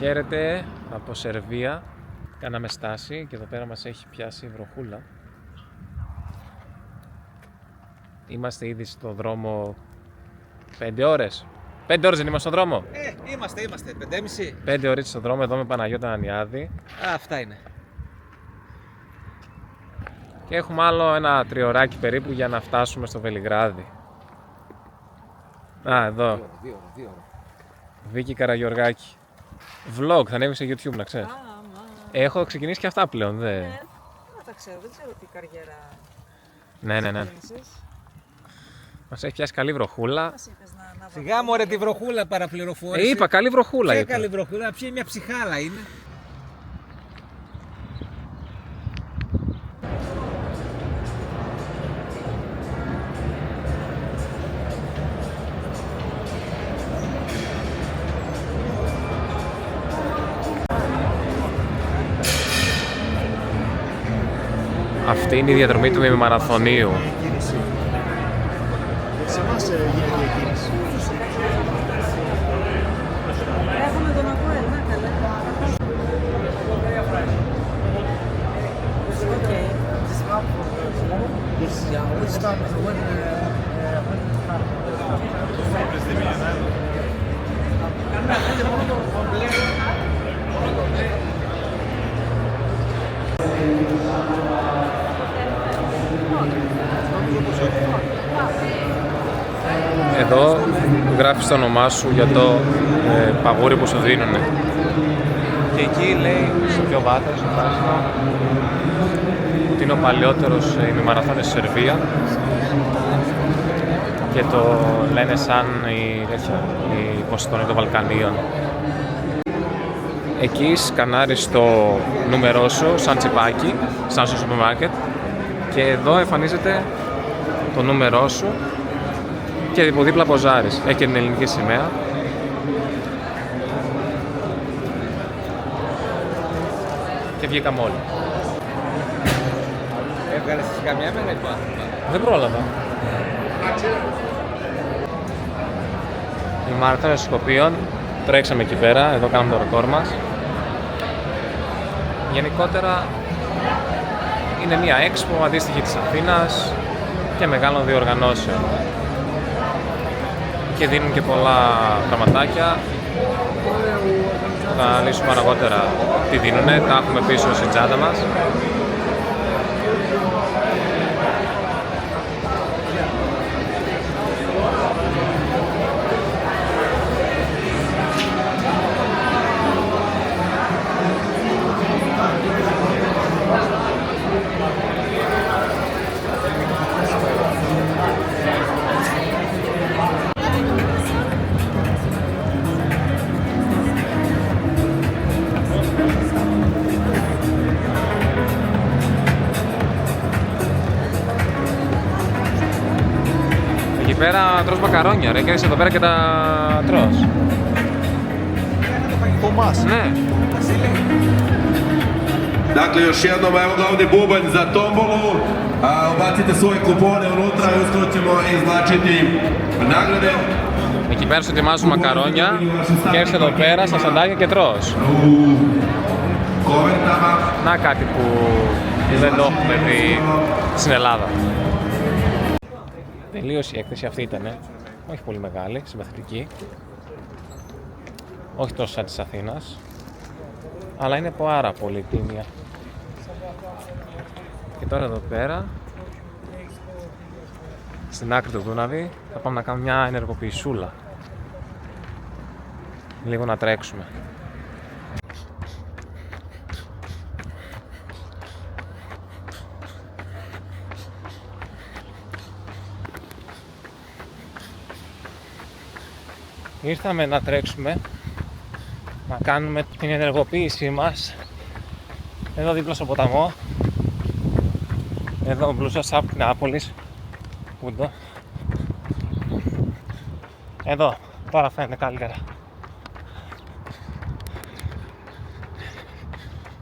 Χαίρετε από Σερβία. Κάναμε στάση και εδώ πέρα μας έχει πιάσει βροχούλα. Είμαστε ήδη στο δρόμο 5 ώρες. 5 ώρες δεν είμαστε στο δρόμο. Είμαστε 5,5. 5 ώρες στο δρόμο εδώ με Παναγιώτα Ανιάδη. Αυτά είναι. Και έχουμε άλλο ένα τριωράκι περίπου για να φτάσουμε στο Βελιγράδι. Εδώ. 2 ώρα. Βίκη Καραγιοργάκη. Vlog, θα ανέβει σε YouTube να ξέρεις. Έχω ξεκινήσει και αυτά πλέον, δε. Δεν τα ξέρω, δεν ξέρω τι καριέρα. Ναι. Μας έχει πιάσει καλή βροχούλα. Μας είπες να Σιγά μωρέ τη βροχούλα παραπληροφόρηση. Είπα καλή βροχούλα. Ποια καλή βροχούλα, ποια μια ψυχάλα είναι. Αυτή είναι η διαδρομή του ημιμαραθωνίου. Σε εμάς γίνεται η κίνηση. Έχουμε τον Αποέλ, να καλά. Okay. Yes, yeah. We start when Εδώ γράφεις το όνομά σου για το παγούρι που σου δίνουνε. Και εκεί λέει στο πιο βάθος, στο πράσινο, ότι είναι ο παλαιότερος ημιμαραθώνιος στη Σερβία και το λένε σαν η υποστονή των Βαλκανίων. Εκεί σκανάρεις το νούμερό σου σαν τσιπάκι, σαν στο σούπερ μάρκετ, και εδώ εμφανίζεται το νούμερό σου και δίπλα ποζάρεις. Έχει και την ελληνική σημαία. Και βγήκαμε όλοι. Έβγαλες εσύ καμιά μέρα είπα. Δεν πρόλαβα. Η Μαραθώνιος Σκοπίων, τρέξαμε εκεί πέρα, εδώ κάναμε το ρεκόρ μας. Γενικότερα είναι μια έξπο αντίστοιχη της Αθήνας και μεγάλων διοργανώσεων. Και δίνουν και πολλά πραγματάκια. Θα λύσουμε αργότερα τι δίνουνε, τα έχουμε πίσω στην τσάντα μας. Εκεί πέρα τρως μακαρόνια, ρε, και είσαι εδώ πέρα και τα τρως. Tomas. Ναι. Dakle, još jednom, evo glavni bubanj za tombolu. Ubacite svoje kupone unutra i uskoro ćemo izvlačiti nagrade. Εκεί πέρα σου ετοιμάζουν μακαρόνια και έρχεσαι εδώ πέρα στα σαντάκια και τρως. Να κάτι που δεν το έχουμε δει στην Ελλάδα. Τελείωσε η έκθεση, αυτή ήτανε. Όχι πολύ μεγάλη, συμπαθητική. Όχι τόσο σαν της Αθήνας. Αλλά είναι πάρα πολύ τίμια. Και τώρα εδώ πέρα, στην άκρη του Δούναβη, θα πάμε να κάνουμε μια ενεργοποιησούλα. Λίγο να τρέξουμε. Ήρθαμε να τρέξουμε, να κάνουμε την ενεργοποίησή μας εδώ δίπλα στο ποταμό, εδώ μπλούζας από την Νεάπολης. Πούντο. Εδώ, τώρα φαίνεται καλύτερα.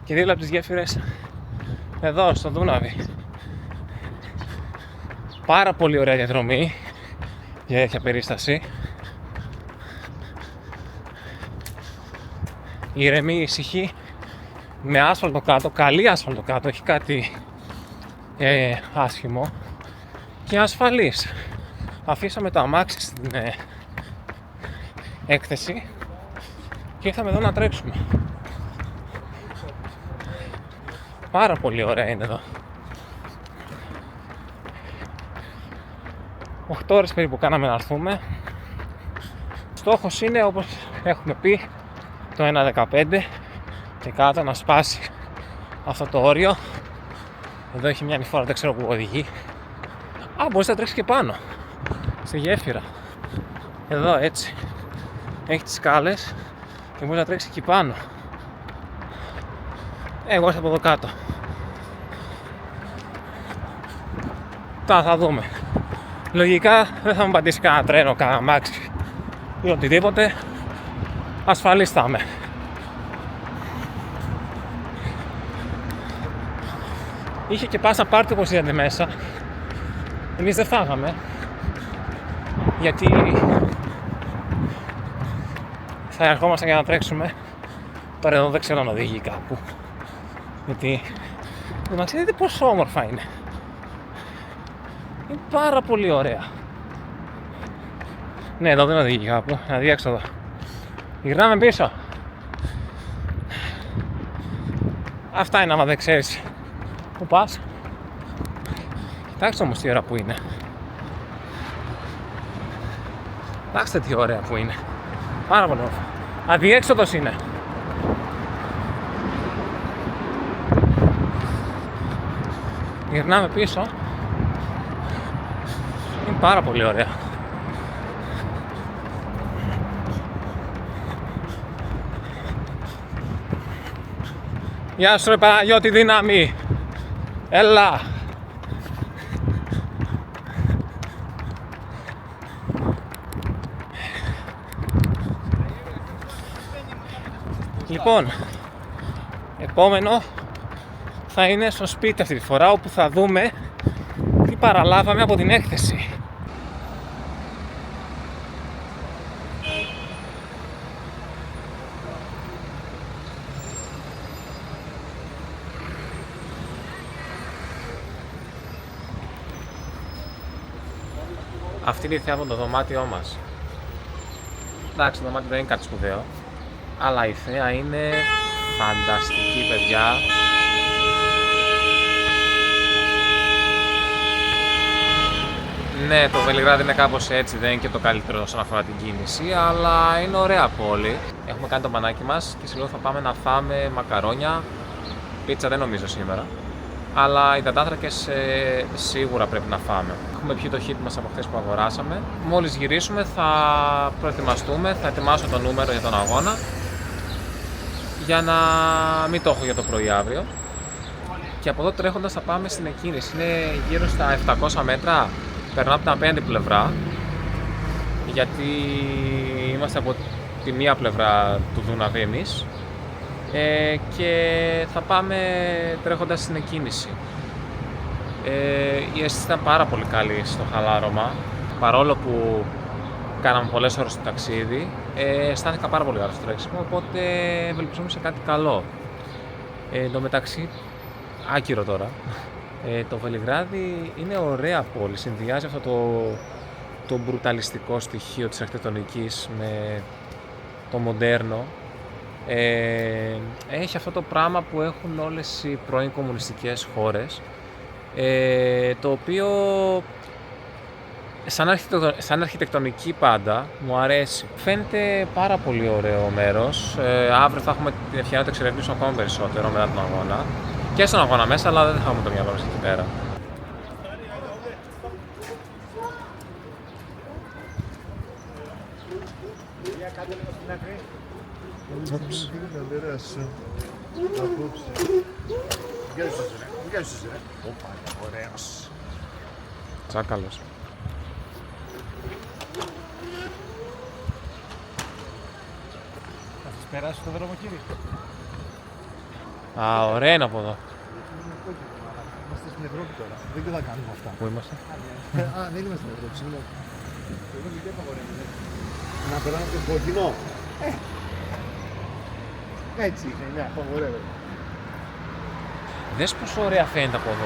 Και δίπλα από τις γέφυρες, εδώ στο Δούναβι. Πάρα πολύ ωραία διαδρομή για τέτοια περίσταση. ήρεμη, ησυχή, με άσφαλτο κάτω, καλή άσφαλτο κάτω, έχει κάτι άσχημο και ασφαλής. Αφήσαμε το αμάξι στην έκθεση και ήρθαμε εδώ να τρέξουμε. Πάρα πολύ ωραία είναι εδώ. 8 ώρες περίπου κάναμε να έρθουμε. Στόχος είναι, όπως έχουμε πει, το 1.15 και κάτω να σπάσει αυτό το όριο. Εδώ έχει μια ανηφόρα, δεν ξέρω που οδηγεί. Α, μπορείς να τρέξεις και πάνω, στη γέφυρα. Εδώ έτσι. Έχει τις σκάλες και μπορείς να τρέξεις εκεί πάνω. Εγώ είμαι από εδώ κάτω. Θα δούμε. Λογικά δεν θα μου πατήσει κανένα τρένο, κανένα αμάξι ή οτιδήποτε. Ασφαλής θα είμαι. Είχε και πάσα πάρτι όπως είδατε μέσα. Εμείς δεν φάγαμε, γιατί θα ερχόμασταν για να τρέξουμε. Τώρα εδώ δεν ξέρω αν οδηγεί κάπου, γιατί μας δείτε πόσο όμορφα είναι. Είναι πάρα πολύ ωραία. Ναι, εδώ δεν οδηγεί κάπου, ένα διέξοδο. Γυρνάμε πίσω. Αυτά είναι άμα δεν ξέρεις που πας. Κοιτάξτε όμως τι ώρα που είναι. Κοιτάξτε τι ωραία που είναι. Πάρα πολύ όμορφα. Αδιέξοδος είναι. Γυρνάμε πίσω. Είναι πάρα πολύ ωραία. Γεια σου ρε Παναγιώτη δύναμη. Έλα. Λοιπόν, επόμενο θα είναι στο σπίτι αυτή τη φορά, όπου θα δούμε τι παραλάβαμε από την έκθεση. Αυτή είναι η θέα από το δωμάτιό μας. Εντάξει, το δωμάτιο δεν είναι κάτι σπουδαίο, αλλά η θέα είναι φανταστική, παιδιά. Ναι, το Βελιγράδι είναι κάπως έτσι, δεν είναι και το καλύτερο όσον αφορά την κίνηση, αλλά είναι ωραία πόλη. Έχουμε κάνει το μπανάκι μας και σε λίγο θα πάμε να φάμε μακαρόνια. Πίτσα δεν νομίζω σήμερα, αλλά οι υδατάνθρακες σίγουρα πρέπει να φάμε. Έχουμε πιει το hit μας από χθες που αγοράσαμε. Μόλις γυρίσουμε θα προετοιμαστούμε, θα ετοιμάσω το νούμερο για τον αγώνα, για να μην το έχω για το πρωί αύριο. Και από εδώ τρέχοντας θα πάμε στην εκκίνηση. Είναι γύρω στα 700 μέτρα, περνάω από την απέναντι πλευρά, γιατί είμαστε από τη μία πλευρά του Δούναβη εμείς, και θα πάμε τρέχοντας στην εκκίνηση. Η αίσθηση ήταν πάρα πολύ καλή στο χαλάρωμα, παρόλο που κάναμε πολλές ώρες στο ταξίδι, αισθάνθηκα πάρα πολύ καλά στο τρέξιμο, οπότε ευελπιστούμε σε κάτι καλό. Εν τω μεταξύ, άκυρο τώρα, το Βελιγράδι είναι ωραία πόλη, συνδυάζει αυτό το μπρουταλιστικό στοιχείο της αρχιτεκτονικής με το μοντέρνο. Έχει αυτό το πράγμα που έχουν όλες οι πρώην κομμουνιστικές χώρες, το οποίο σαν αρχιτεκτονική πάντα μου αρέσει. Φαίνεται πάρα πολύ ωραίο μέρος. Αύριο θα έχουμε την ευκαιρία να το εξερευνήσουμε ακόμα περισσότερο μετά τον αγώνα. Και στον αγώνα μέσα, αλλά δεν θα έχουμε το μυαλό μας εκεί πέρα. Τσάκαλος. Θα σας περάσει το δρόμο, κύριε. Α, ωραία είναι από εδώ. Είμαστε στην Ευρώπη τώρα. Δεν θα κάνουμε αυτά. Πού είμαστε? Α, δεν είμαστε στην Ευρώπη, συγγνώμη. Εδώ δεν απαγορεύεται. Να περνάμε το κόκκινο. Έτσι είναι, ναι, απαγορεύεται. Δες πόσο ωραία φαίνεται από εδώ,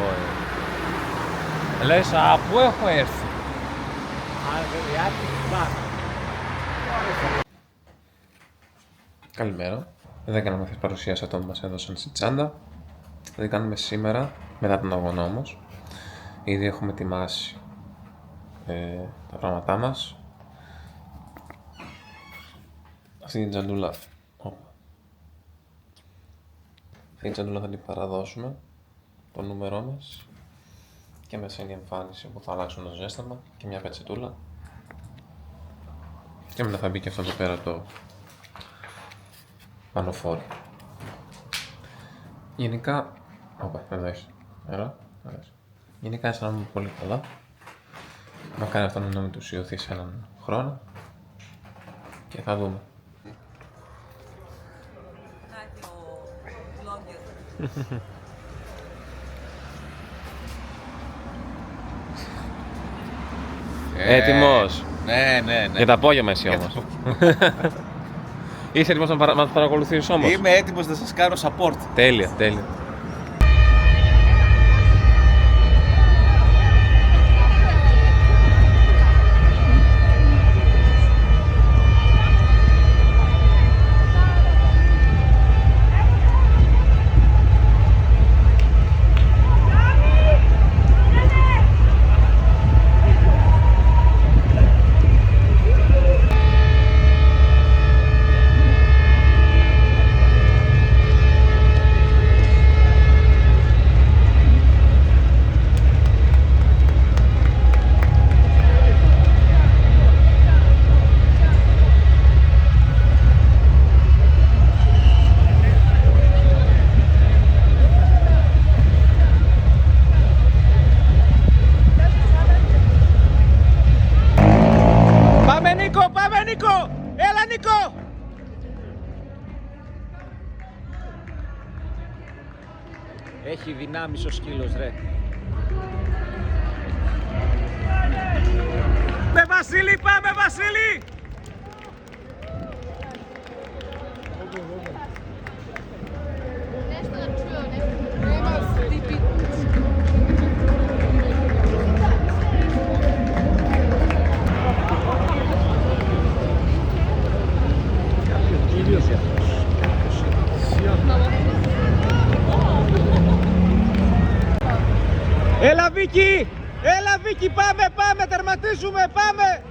Λες, πού έχω έρθει. Καλημέρα. Δεν κάναμε αυτή παρουσίαση ατόμων μας έδωσαν στη τσάντα. Δεν κάνουμε σήμερα, μετά τον αγώνα όμως. Ήδη έχουμε ετοιμάσει τα πράγματά μας. Αυτή την τσαντούλα. Αυτή την τσαντούλα θα την παραδώσουμε, το νούμερό μας. Και μέσα είναι η εμφάνιση που θα αλλάξουν το ζέσταμα και μια πετσετούλα. Και μετά θα μπει και αυτό εδώ πέρα το πανοφόρο. Γενικά, εδώ έχει. Γενικά αισθάνομαι πολύ καλά. Μακάρι αυτό να μετουσιωθεί σε έναν χρόνο. Και θα δούμε. Έτοιμος! Ναι. Για το απόγευμα εσύ όμως. Είσαι έτοιμος να μας παρακολουθήσεις όμως. Είμαι έτοιμος να σας κάνω support. Τέλεια. Πάμε Νίκο! Έλα Νίκο! Έχει δυνάμεις ο σκύλος ρε. Πάμε Βασίλη! Έλα Βίκη, πάμε, τερματίζουμε, πάμε!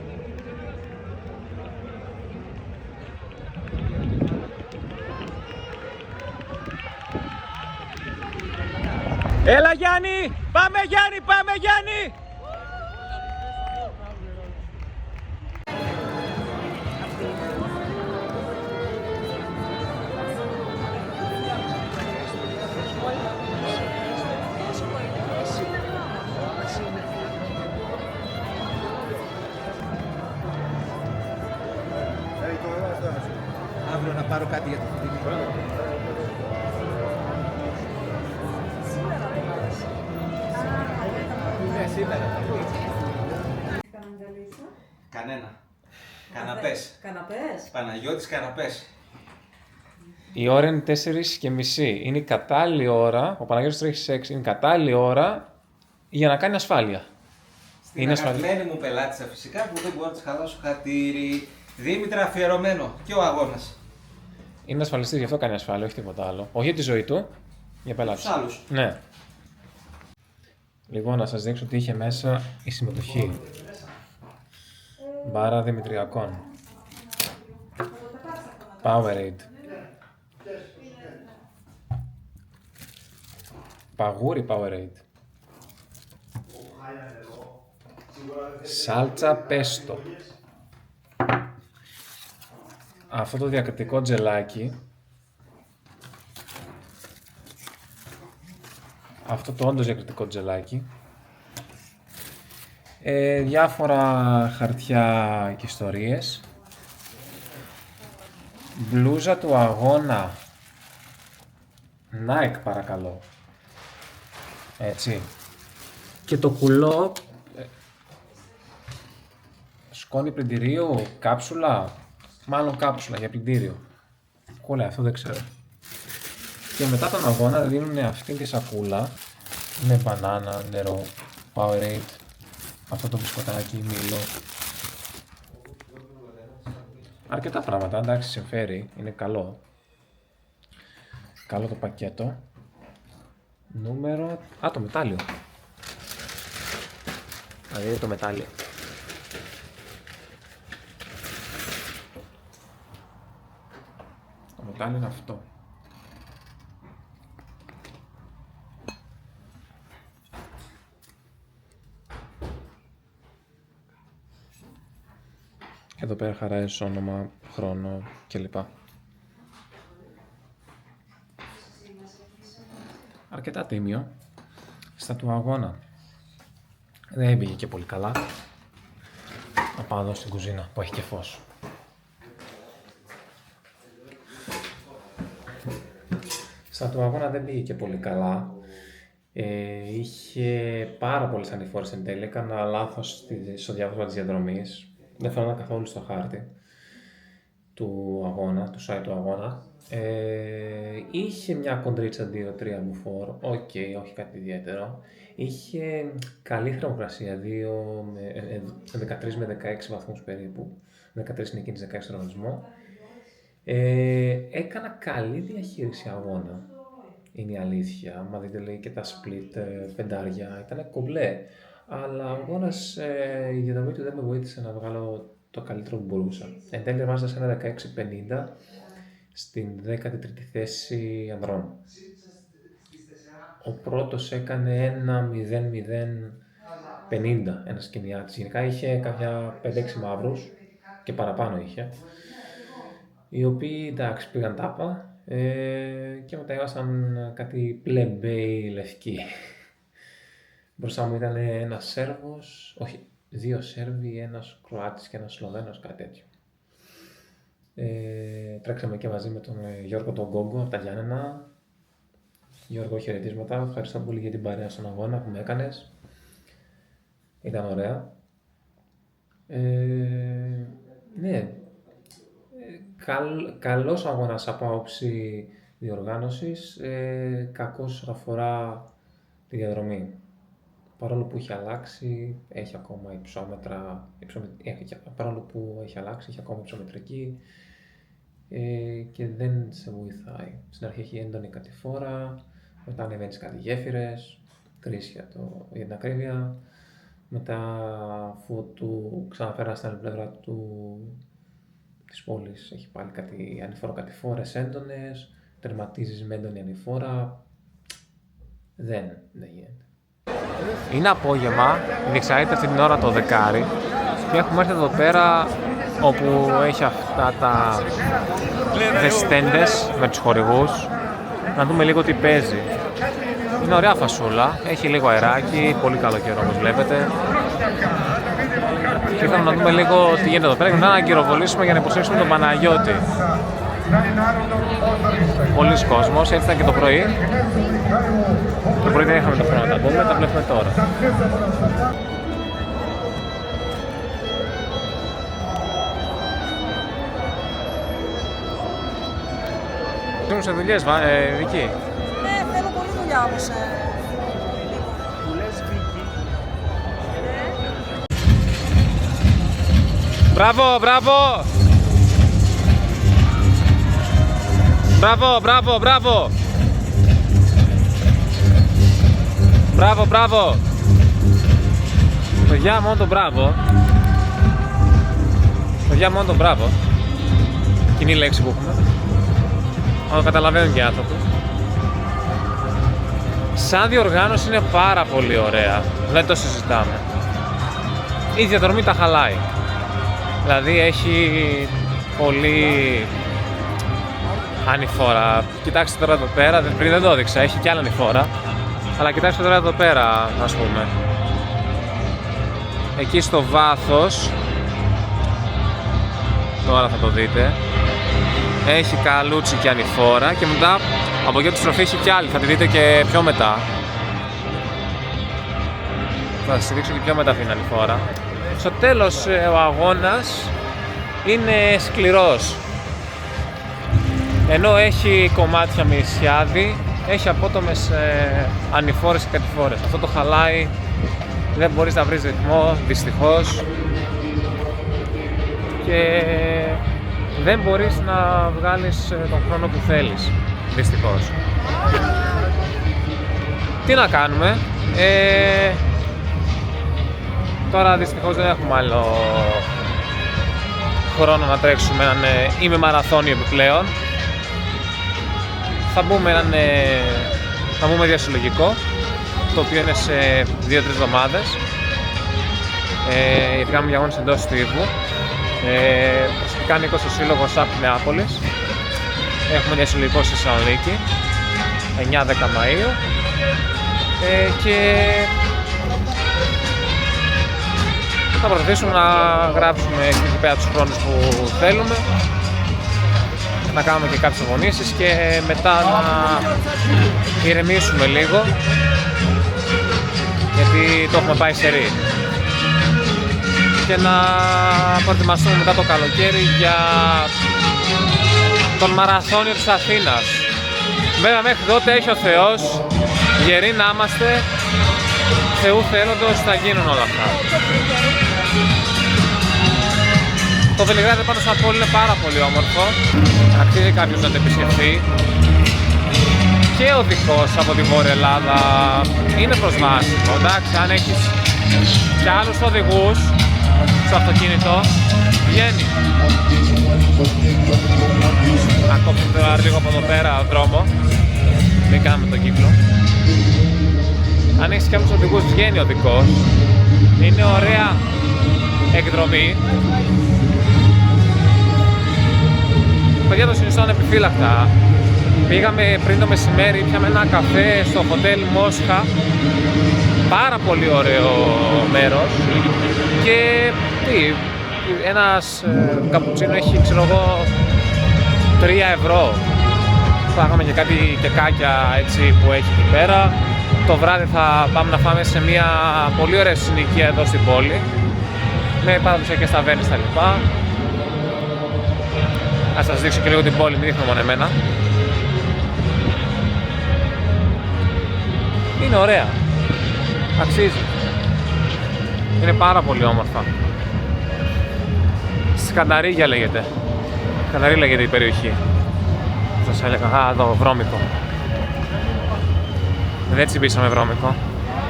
Έλα Γιάννη, πάμε Γιάννη! Αύριο να πάρω κάτι για το φοιτητικό. Ναι, σήμερα. Κανένα. Καναπές. Παναγιώτης καναπές. Η ώρα είναι 4:30. Είναι η κατάλληλη ώρα, ο Παναγιώτης τρέχει σε 6, είναι η κατάλληλη ώρα για να κάνει ασφάλεια. Στην αγαπημένη μου πελάτησα φυσικά που δεν μπορώ να της χαλάσω χατήρι. Δήμητρα αφιερωμένο και ο αγώνας. Είναι ασφαλιστής, γι' αυτό κάνει ασφάλεια, όχι τίποτα άλλο. Όχι για τη ζωή του, για πελάτες. Τους άλλους. Ναι. Λοιπόν, να σας δείξω τι είχε μέσα η συμμετοχή. Μπάρα Δημητριακών. Powerade. Παγούρι Powerade. Σάλτσα πέστο. Αυτό το διακριτικό τζελάκι. Αυτό το όντως διακριτικό τζελάκι. Διάφορα χαρτιά και ιστορίες. Μπλούζα του αγώνα. Nike παρακαλώ. Έτσι. Και το κουλό. Σκόνη πλυντηρίου, κάψουλα. Μάλλον κάψουλα για πλυντήριο. Κούλα, αυτό δεν ξέρω. Και μετά τον αγώνα δίνουν αυτή τη σακούλα με μπανάνα, νερό, Powerade, αυτό το μπισκοτάκι, μήλο. Αρκετά πράγματα, εντάξει, συμφέρει, είναι καλό. Καλό το πακέτο. Νούμερο... το μετάλλιο. Δηλαδή το μετάλλιο. Το μετάλλιο είναι αυτό. Και εδώ πέρα χαράζεις όνομα, χρόνο κλπ. Αρκετά τίμιο. Στα του αγώνα δεν πήγε και πολύ καλά. Να πάω εδώ στην κουζίνα που έχει και φως. Στα του αγώνα δεν πήγε και πολύ καλά. Είχε πάρα πολλές ανηφόρες εν τέλει. Έκανα λάθος στο διάβασμα της διαδρομής. Δεν φαίνονταν καθόλου στο χάρτη του αγώνα, του site του αγώνα. Είχε μια κοντρίτσα 2-3 μπουφόρ, όχι κάτι ιδιαίτερο. Είχε καλή θερμοκρασία, 13 με 16 βαθμούς περίπου. 13 είναι εκείνης, 16 στον οργανισμό. Έκανα καλή διαχείριση αγώνα, είναι η αλήθεια. Μα δείτε, λέει, και τα split πεντάρια, ήταν κομπλέ. Αλλά ο αγώνας, η διαδρομή του δεν με βοήθησε να βγάλω το καλύτερο που μπορούσα. Εν τέλει βάζα ένα 16.50 στην 13η θέση ανδρών. Ο πρώτος έκανε ένα 0.050, ένας κενιάτης. Γενικά είχε κάποια 5-6 μαύρους και παραπάνω είχε, οι οποίοι εντάξει πήγαν τάπα και μετά έβασαν κάτι πλεμπέι λευκοί. Μπροστά μου ήταν ένας Σέρβος, όχι, 2 Σέρβοι, ένας Κροάτης και ένας Σλοβαίνος, κάτι τέτοιο. Τρέξαμε και μαζί με τον Γιώργο τον Γκόγκο από τα Γιάννενα. Γιώργο, χαιρετίσματα, ευχαριστώ πολύ για την παρέα στον αγώνα που με έκανες. Ήταν ωραία. Ναι, καλός αγώνας από άποψη διοργάνωσης, κακός όσον αφορά τη διαδρομή. Παρόλο που έχει αλλάξει, έχει ακόμα υψόμετρα, παρόλο που έχει αλλάξει, έχει ακόμα υψομετρική και δεν σε βοηθάει. Στην αρχή έχει έντονη κατηφόρα, μετά ανεβαίνεις κάτι γέφυρες, 3 για την ακρίβεια. Μετά, αφού του ξαναφέρα στην άλλη πλευρά της πόλης, έχει πάλι κάτι ανηφοροκατηφόρες έντονες, τερματίζεις με έντονη ανηφόρα, δεν γίνεται. Είναι απόγευμα, διεξάγεται αυτή την ώρα το δεκάρι και έχουμε έρθει εδώ πέρα όπου έχει αυτά τα στέντες με τους χορηγούς, να δούμε λίγο τι παίζει. Είναι ωραία φασούλα, έχει λίγο αεράκι, πολύ καλό καιρό όπως βλέπετε. Και ήθελα να δούμε λίγο τι γίνεται εδώ πέρα και μετά να αγκυροβολήσουμε για να υποστηρίξουμε τον Παναγιώτη. Πολλοί κόσμος, ήρθαν και το πρωί. Το πρωί δεν είχαμε το χρόνο να τα πούμε, τα βλέπουμε τώρα. Ήμουν σε δουλειές, Βική. Ναι, θέλω πολύ δουλειά όμως. Μπράβο, μπράβο! Μπράβο, μπράβο, μπράβο! Μπράβο, μπράβο! Παιδιά, μόνο το μπράβο. Παιδιά, μόνο το μπράβο. Κοινή λέξη που έχουμε. Αλλά το καταλαβαίνουν και οι άνθρωποι. Σαν διοργάνωση είναι πάρα πολύ ωραία. Δεν το συζητάμε. Η διαδρομή τα χαλάει. Δηλαδή έχει πολύ ανηφόρα. Κοιτάξτε τώρα εδώ πέρα, πριν δεν το έδειξα, έχει κι άλλη ανηφόρα. Αλλά κοιτάξτε τώρα εδώ πέρα, ας πούμε. Εκεί στο βάθος, τώρα θα το δείτε, έχει καλούτσι και ανηφόρα και μετά από εκεί τη στροφή έχει κι άλλη, θα τη δείτε και πιο μετά. Θα σας δείξω και πιο μετά αυτή την ανηφόρα. Στο τέλος ο αγώνας είναι σκληρός. Ενώ έχει κομμάτια με ισιάδι, έχει απότομες ανηφόρες και κατηφόρες. Αυτό το χαλάει, δεν μπορείς να βρεις ρυθμό, δυστυχώς. Και δεν μπορείς να βγάλεις τον χρόνο που θέλεις, δυστυχώς. Τι να κάνουμε, τώρα δυστυχώς δεν έχουμε άλλο χρόνο να τρέξουμε έναν ημιμαραθώνιο επιπλέον. Θα μπούμε διασυλλογικό, το οποίο είναι σε 2-3 εβδομάδες, γιατί κάνουμε αγώνες εντός του Ίβου. Προσωπικά ανήκω στο σύλλογο ΣΑΠ Νεάπολης. Έχουμε διασυλλογικό στη Θεσσαλονίκη 9-10 Μαΐου, και θα προσπαθήσουμε να γράψουμε εκεί πέρα τους χρόνους που θέλουμε, να κάνουμε και κάποιες αγωνίσεις και μετά να ηρεμήσουμε λίγο, γιατί το έχουμε πάει σε ρί, και να προετοιμαστούμε μετά το καλοκαίρι για τον μαραθώνιο της Αθήνας. Βέβαια μέχρι τότε έχει ο Θεός, γεροί να είμαστε, Θεού θέλοντος θα γίνουν όλα αυτά. Το Βελιγράδι πάνω στα πόλη είναι πάρα πολύ όμορφο, αξίζει κάποιος να το επισκεφθεί. Και ο δικός από τη Βόρεια Ελλάδα είναι προσβάσιμο, εντάξει, αν έχεις και άλλους οδηγούς στο αυτοκίνητο, βγαίνει. Να κόψουμε τώρα λίγο από εδώ πέρα δρόμο, μην κάνουμε τον κύκλο. Αν έχεις και άλλους οδηγούς, βγαίνει ο δικός. Είναι ωραία εκδρομή. Παιδιά, το συνιστώ ανεπιφύλακτα. Πήγαμε πριν το μεσημέρι, πιάμε ένα καφέ στο Hotel Mosca. Πάρα πολύ ωραίο μέρος. Και τι, ένας καπουτσίνο έχει, ξέρω εγώ, 3 ευρώ. Φάγαμε και κάτι κεκάκια έτσι που έχει εκεί πέρα. Το βράδυ θα πάμε να φάμε σε μια πολύ ωραία συνοικία εδώ στην πόλη, με παραδοσιακές ταβέρνες τα λοιπά. Ας σας δείξω και λίγο την πόλη, μην δείχνω μόνο εμένα. Είναι ωραία. Αξίζει. Είναι πάρα πολύ όμορφα. Σκανταρίγια λέγεται. Σκανταρί λέγεται η περιοχή. Σας έλεγα, εδώ, βρώμικο. Δεν τσιμπήσαμε βρώμικο.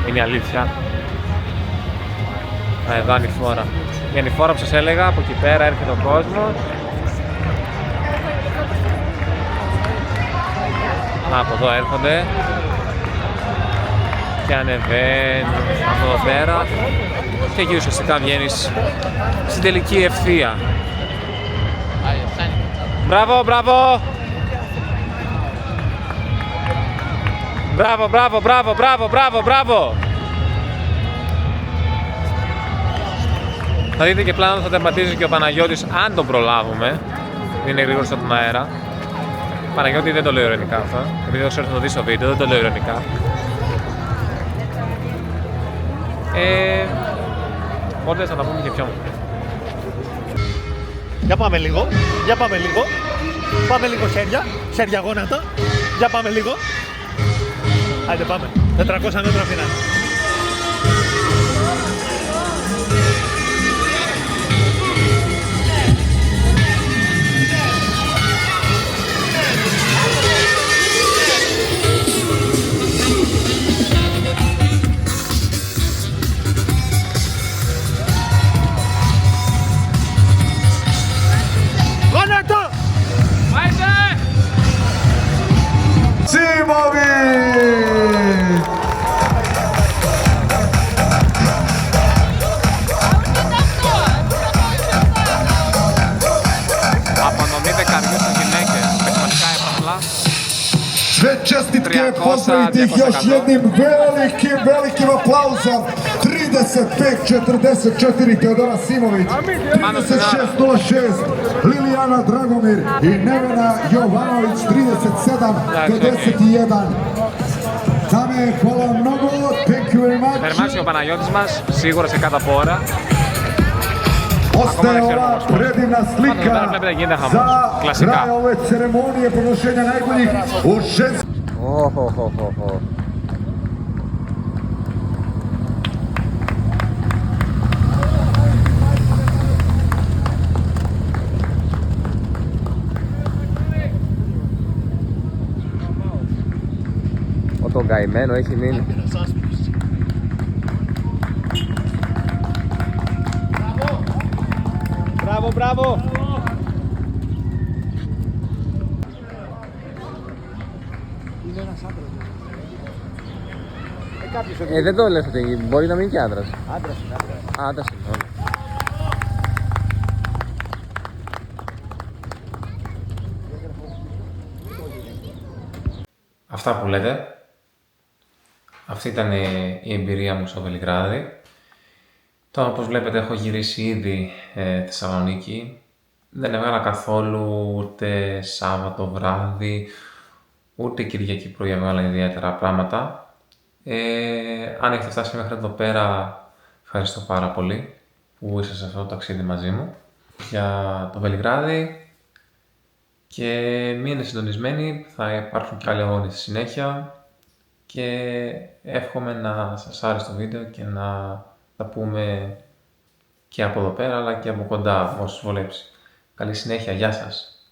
Είναι η αλήθεια. Εδώ ανηφόρα. Η ανηφόρα που σας έλεγα, από εκεί πέρα έρχεται ο κόσμος. Από εδώ έρχονται και ανεβαίνουν από εδώ πέρα και εκεί ουσιαστικά βγαίνεις στην τελική ευθεία. Μπράβο, μπράβο! Μπράβο, μπράβο, μπράβο, μπράβο, μπράβο, μπράβο! Θα δείτε και πλάνο θα τερματίζει και ο Παναγιώτης, αν τον προλάβουμε. Είναι γρήγορος από τον αέρα. Παναγιώτη, δεν το λέω ειρωνικά αυτό, επειδή δεν ξέρω να το δεις στο βίντεο, δεν το λέω ειρωνικά. Οπότε θα τα πούμε και πιο. Για πάμε λίγο, για πάμε λίγο. Πάμε λίγο χέρια, χέρια γόνατα. Για πάμε λίγο. Άντε πάμε, 400 μέτρα φινά. Sve čestitke, pozdravite ih još jednim velikim aplauzom. 35-44 Teodora Simović, 36-06 Lilijana Dragomir i Nevena Jovanović, 37-51. Dame, hvala vam mnogo, thank you very much. Θερμάσει ο Παναγιώτης μας, σίγουρα σε κάτω από ώρα. Ostaje ova predivna slika za kraj ove ceremonije proglašenja najboljih u ženskom. Το καημένο έχει μείνει. Μπράβο, μπράβο! Δεν το λες ότι μπορεί να μείνει και άντρας. Άντρας είναι, άντρας είναι. Αυτά που λέτε. Αυτή ήταν η εμπειρία μου στο Βελιγράδι. Τώρα, όπως βλέπετε, έχω γυρίσει ήδη Θεσσαλονίκη. Δεν έβγαλα καθόλου ούτε Σάββατο βράδυ, ούτε Κυριακή πρωί έβγαλα ιδιαίτερα πράγματα. Αν έχετε φτάσει μέχρι εδώ πέρα, ευχαριστώ πάρα πολύ που είστε σε αυτό το ταξίδι μαζί μου για το Βελιγράδι και μείνετε συντονισμένοι, θα υπάρχουν και άλλοι αγώνες στη συνέχεια και εύχομαι να σας άρεσε το βίντεο και να τα πούμε και από εδώ πέρα αλλά και από κοντά όσους βολέψει. Καλή συνέχεια, γεια σας!